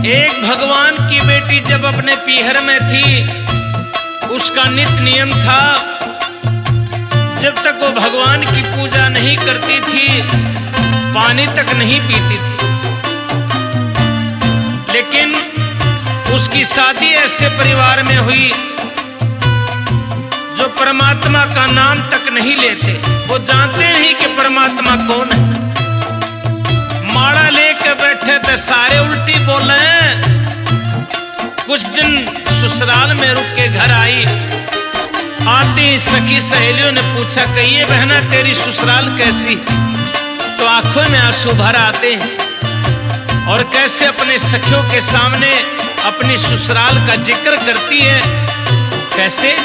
एक भगवान की बेटी जब अपने पीहर में थी, उसका नित्य नियम था, जब तक वो भगवान की पूजा नहीं करती थी, पानी तक नहीं पीती थी। लेकिन उसकी शादी ऐसे परिवार में हुई जो परमात्मा का नाम तक नहीं लेते, वो जानते नहीं कि परमात्मा कौन है। माड़ा लेकर बैठे थे, सारे उल्टी बोले। कुछ दिन ससुराल में रुक के घर आई, आती सखी सहेलियों ने पूछा, कहिए बहना तेरी ससुराल कैसी? तो आंखों में आंसू भर आते हैं और कैसे अपने सखियों के सामने अपनी ससुराल का जिक्र करती है। कैसे?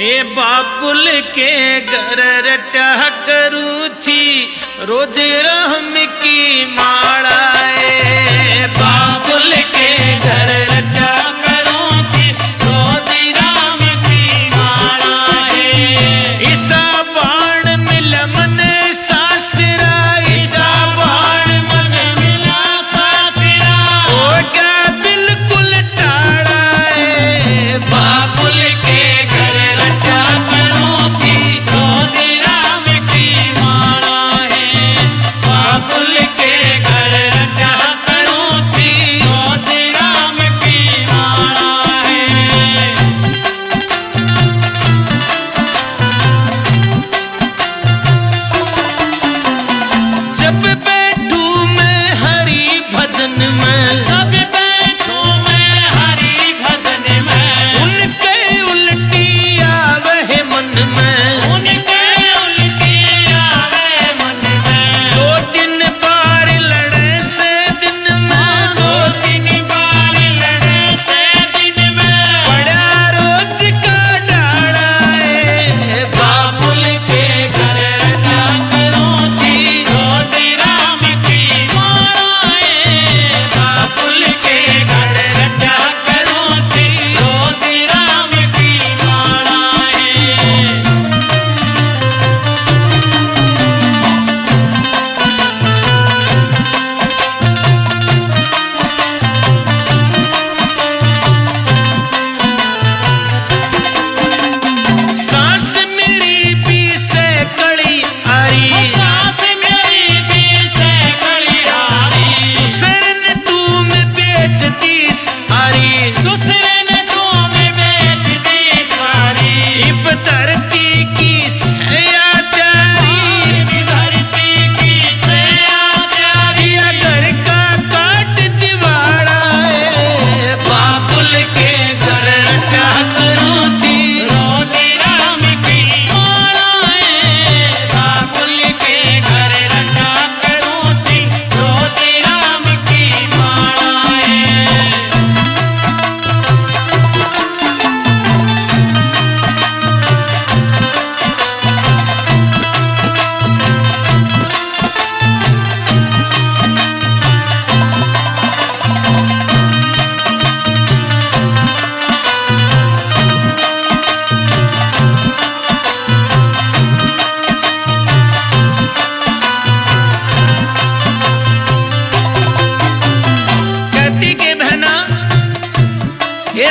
ए बाबुल के घर रटा करू थी, रोज रहम की माड़ा। बाबुल के घर रटा करू थी, रोज राम की माड़ा है। ईसा बाण मिल मन सासरा, ईसा बाण मन मिला सासरा, हो गया बिल्कुल टाड़ा है। बाबुल के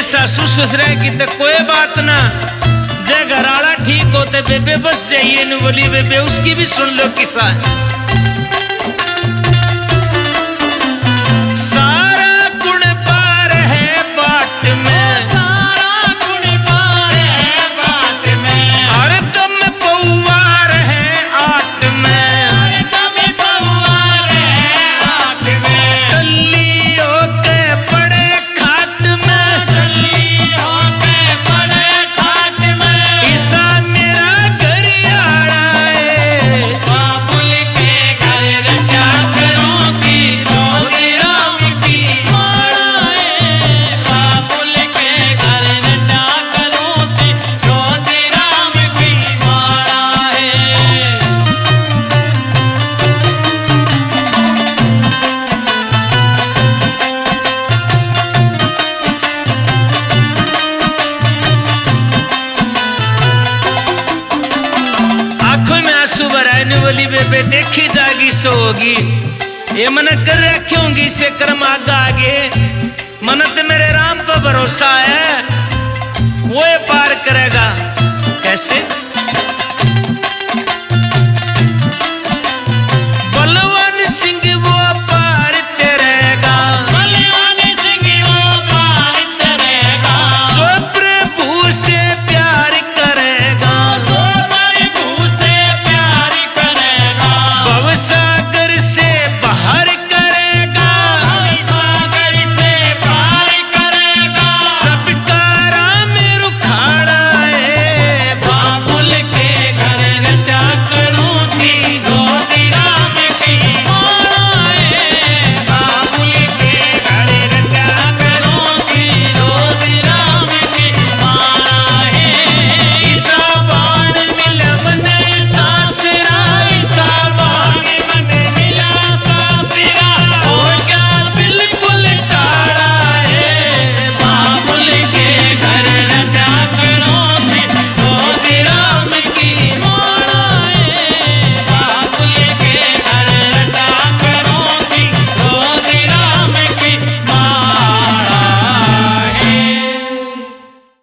सासू ससुरे की तो कोई बात ना, जे घराड़ा ठीक होते बेबे बस जाइए न बोली बेबे, उसकी भी सुन लो किस्सा है। सारा गुण पार है बाट में, सारा गुण पार है बाट में, अरे तुम पौवार है आट में, अरे तुम पौवार है आट में, टल्ली होके पड़े खाट में, रे देखी जागी सो होगी। ये मन कर रखी होंगी से कर्म आगे, मन तो मेरे राम पर भरोसा है, वो पार करेगा। कैसे?